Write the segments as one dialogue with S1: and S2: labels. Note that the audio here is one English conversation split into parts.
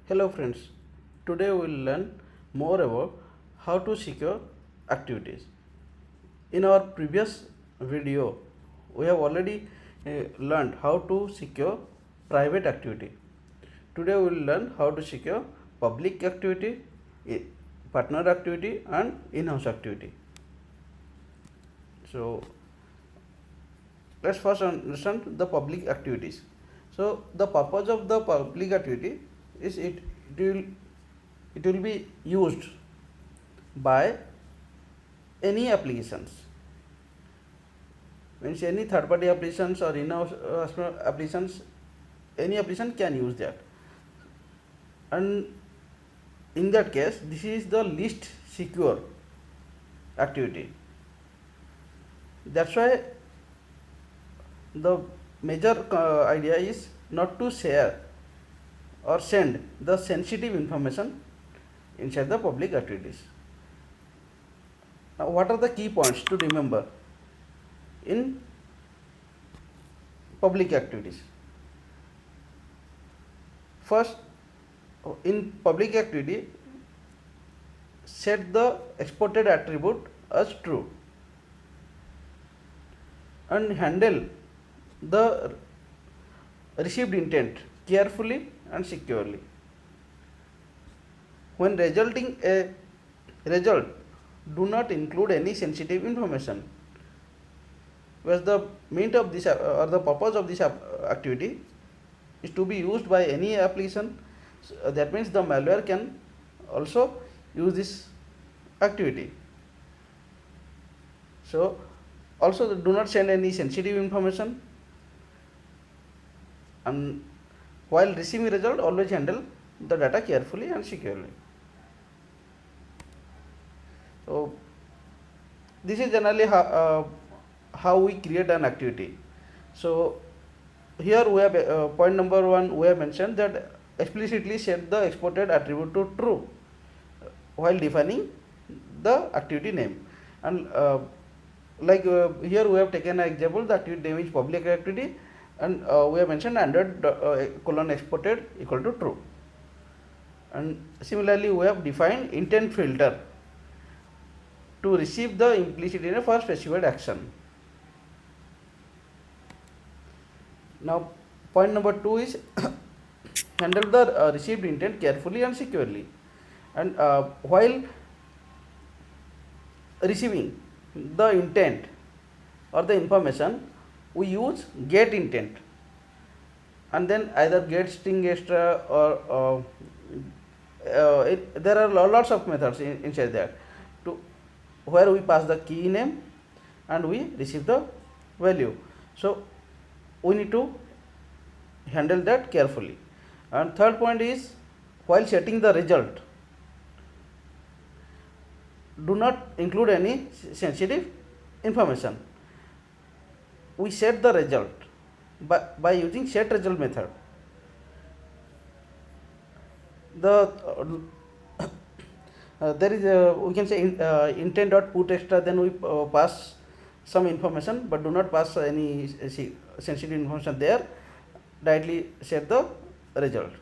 S1: Hello friends, today we will learn more about how to secure activities. In our previous video, we have already learned how to secure private activity. Today we will learn how to secure public activity, partner activity and in-house activity. So let's first understand the public activities. So the purpose of the public activity is it will be used by any applications, means any third party applications or in-house applications, any application can use that. And in that case this is the least secure activity. That's why the major idea is not to share or send the sensitive information inside the public activities. Now what are the key points to remember in public activities? First, in public activity, set the exported attribute as true and handle the received intent carefully and securely. When resulting a result, do not include any sensitive information. Whereas the mean of this or the purpose of this activity is to be used by any application. So that means the malware can also use this activity. So also do not send any sensitive information, and while receiving result always handle the data carefully and securely. So this is generally how we create an activity. So here we have point number 1, we have mentioned that explicitly set the exported attribute to true while defining the activity name. And here we have taken an example, the activity name is public activity, and we have mentioned Android colon exported equal to true. And similarly we have defined intent filter to receive the implicit in a for specified action. Now point number 2 is handle the received intent carefully and securely. And while receiving the intent or the information, we use get intent, and then either get string extra or there are lots of methods inside that, to where we pass the key name and we receive the value. So we need to handle that carefully. And third point is, while setting the result, do not include any sensitive information. We set the result by using set result method. The there is we can say intent dot put extra, then we pass some information but do not pass any sensitive information there, directly set the result.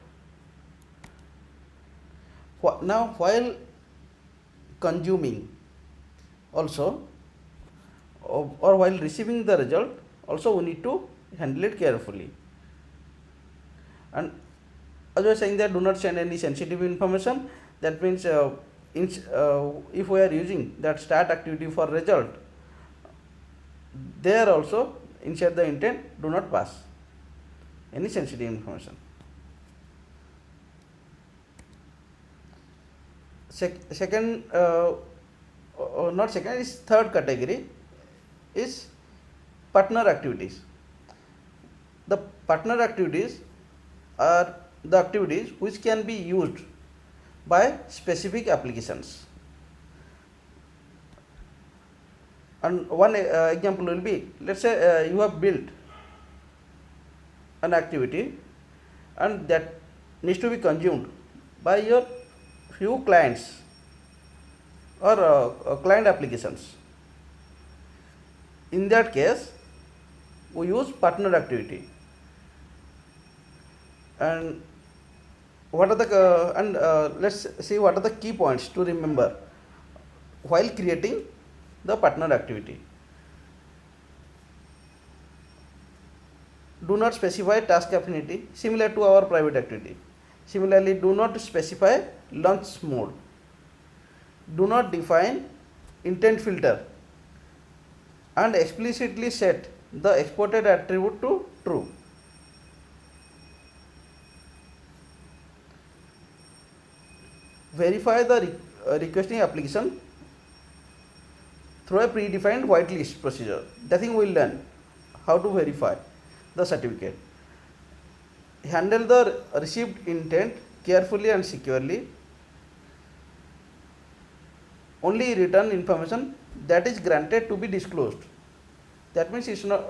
S1: Now while consuming also or while receiving the result also, we need to handle it carefully. And as I was saying that do not send any sensitive information, that means if we are using that start activity for result, there also inside the intent do not pass any sensitive information. Second not second, is third category is partner activities. The partner activities are the activities which can be used by specific applications. And one example will be, let's say you have built an activity and that needs to be consumed by your few clients or client applications. In that case we use partner activity. And what are the and let's see what are the key points to remember while creating the partner activity. Do not specify task affinity similar to our private activity. Similarly, do not specify launch mode. Do not define intent filter and explicitly set the exported attribute to true. Verify the requesting application through a predefined whitelist procedure. That thing we will learn how to verify the certificate. Handle the received intent carefully and securely. Only return information that is granted to be disclosed. That means it's not.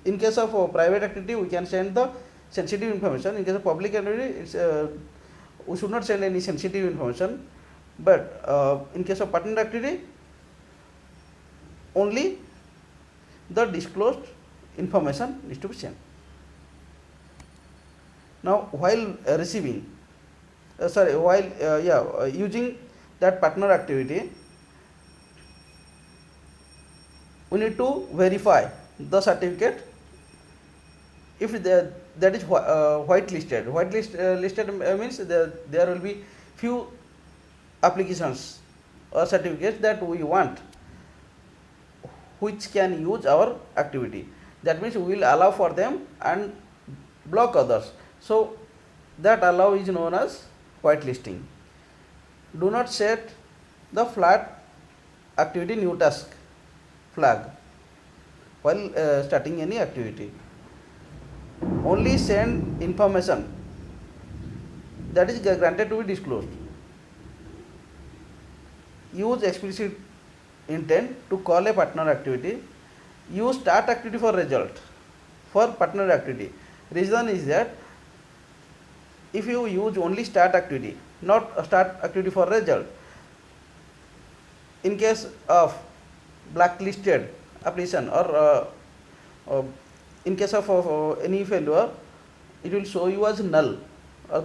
S1: In case of private activity, we can send the sensitive information. In case of public activity, we should not send any sensitive information. But in case of partner activity, only the disclosed information is to be sent. Now, while receiving, while using that partner activity, we need to verify the certificate if that is whitelisted. Listed means there will be few applications or certificates that we want which can use our activity. That means we will allow for them and block others. So that allow is known as whitelisting. Do not set the flat activity new task flag while starting any activity. Only send information that is granted to be disclosed. Use explicit intent to call a partner activity. Use start activity for result for partner activity. Reason is that if you use only start activity, not start activity for result, in case of blacklisted application or in case of any failure, it will show you as null or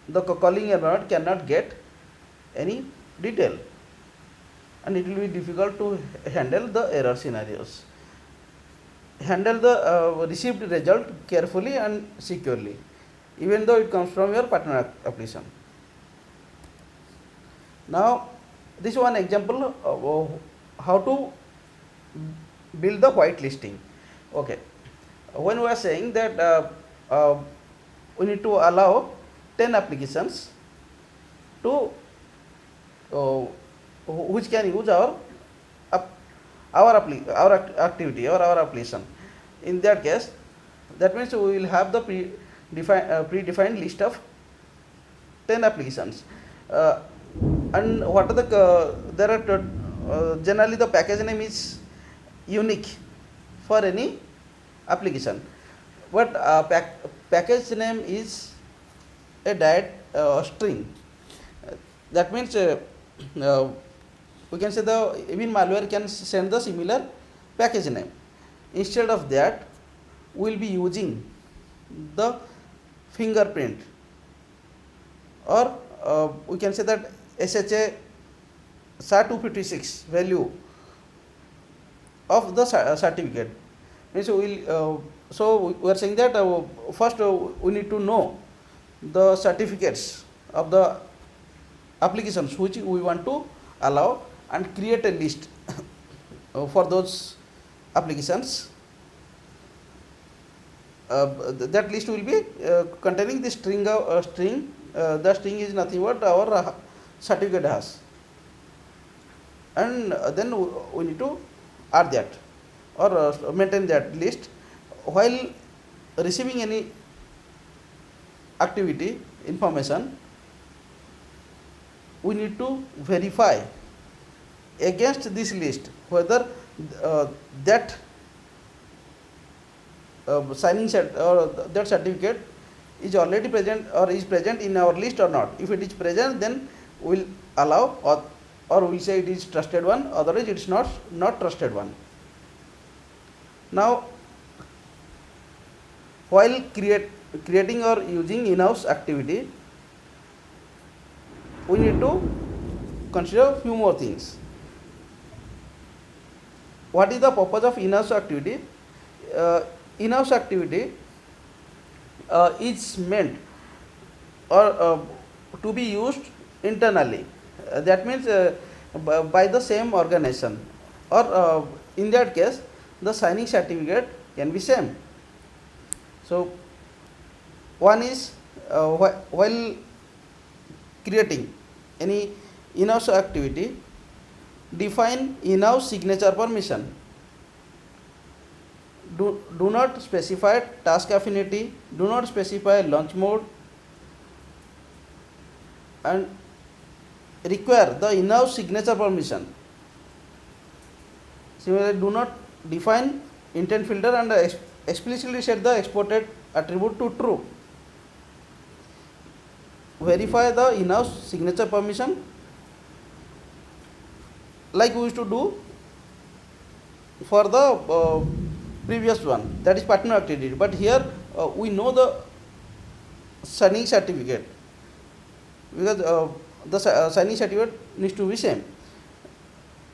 S1: the calling environment cannot get any detail, and it will be difficult to handle the error scenarios. Handle the received result carefully and securely, even though it comes from your partner application. Now, this is one example of how to build the whitelisting. Okay, when we are saying that we need to allow 10 applications to which can use our activity or our application. In that case, that means we will have the predefined list of 10 applications. And what are there are generally the package name is unique for any application, but package name is a direct string. That means we can say even malware can send the similar package name. Instead of that, we will be using the fingerprint, or we can say that SHA SHA-256 value of the certificate. Means so we are saying that first we need to know the certificates of the applications which we want to allow and create a list for those applications. That list will be containing the string. The string is nothing but our certificate has, and then we need to add that or maintain that list. While receiving any activity information, we need to verify against this list whether that signing set or that certificate is already present or is present in our list or not. If it is present, then we will allow, or we will say it is trusted one, otherwise it is not trusted one. Now, while creating or using in-house activity, we need to consider a few more things. What is the purpose of in-house activity? In-house activity is meant or to be used internally. That means by the same organization, or in that case the signing certificate can be same. So one is while creating any in-house activity, define in-house signature permission. Do not specify task affinity, do not specify launch mode, and require the in-house signature permission. Similarly, do not define intent filter and explicitly set the exported attribute to true. Verify the in-house signature permission like we used to do for the previous one, that is partner activity. But here we know the signing certificate, because the signing certificate needs to be same.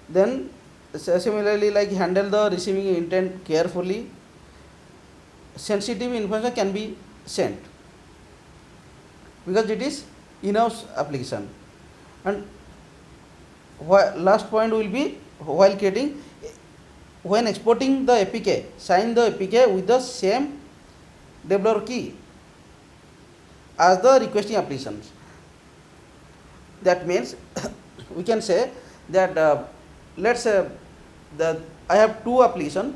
S1: Then similarly, like handle the receiving intent carefully. Sensitive information can be sent because it is in-house application. And last point will be while creating, when exporting the APK, sign the APK with the same developer key as the requesting applications. That means we can say that let's say that I have two applications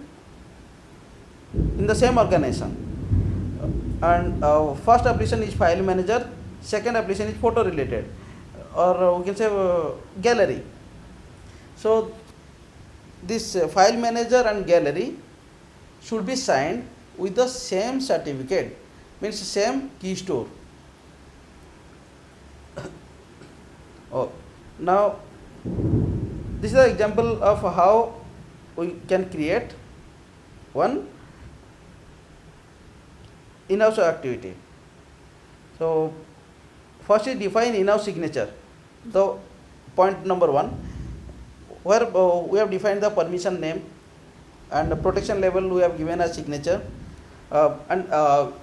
S1: in the same organization, and first application is file manager, second application is photo related, or we can say gallery. So this file manager and gallery should be signed with the same certificate, means same key store. Now this is the example of how we can create one in-house activity. So first is define in-house signature. The point number 1, where we have defined the permission name and the protection level we have given as signature, and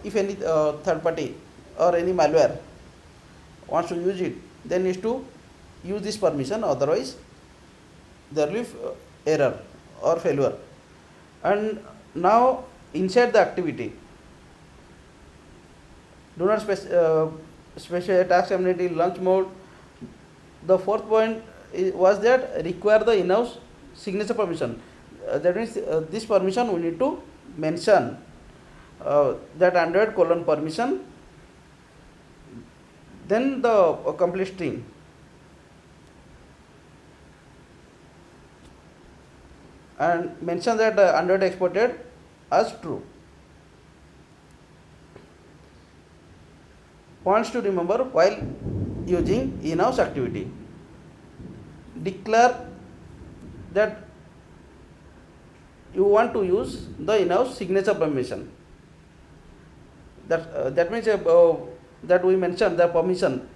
S1: if any third party or any malware wants to use it, then needs to use this permission, otherwise there will be error or failure. And now inside the activity, do not specify task affinity, launch mode. The fourth point was that require the in-house signature permission. That means this permission we need to mention that Android :permission, then the complete string. And mention that Android exported as true. Points to remember while using in-house activity. Declare that you want to use the in-house signature permission. That means that we mentioned the permission,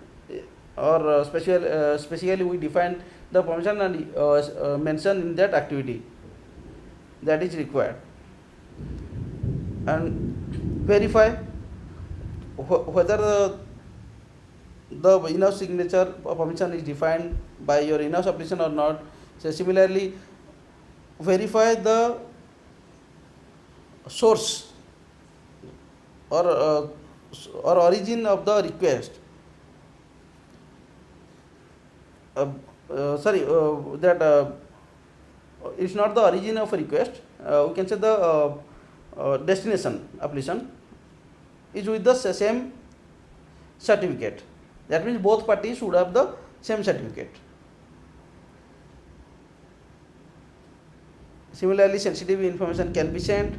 S1: or specifically we define the permission and mention in that activity that is required. And verify whether the in-house signature permission is defined by your in-house application or not. So similarly, verify the source or origin of the request. It's not the origin of a request. We can say the destination application is with the same certificate. That means both parties should have the same certificate. Similarly, sensitive information can be sent.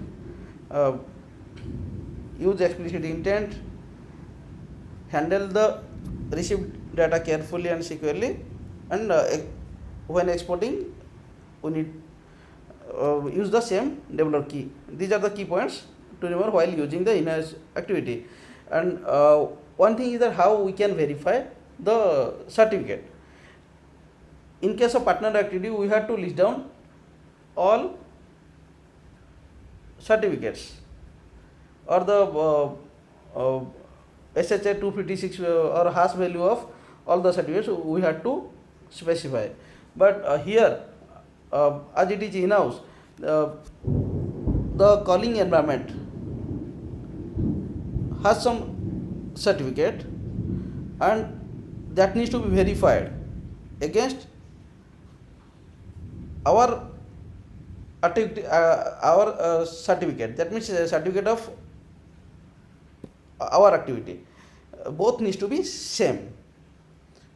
S1: Use explicit intent. Handle the received data carefully and securely. And when exporting, we need use the same developer key. These are the key points to remember while using the inner activity. And one thing is that how we can verify the certificate. In case of partner activity, we have to list down all certificates or the SHA 256 or hash value of all the certificates we have to specify. But here, as it is in-house, the calling environment has some certificate, and that needs to be verified against our our certificate. That means certificate of our activity. Both needs to be same,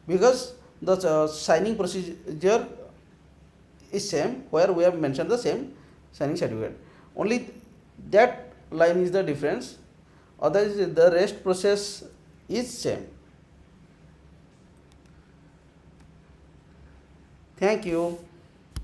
S1: because the signing procedure is same, where we have mentioned the same signing certificate. Only that line is the difference. Otherwise, the rest process is same. Thank you.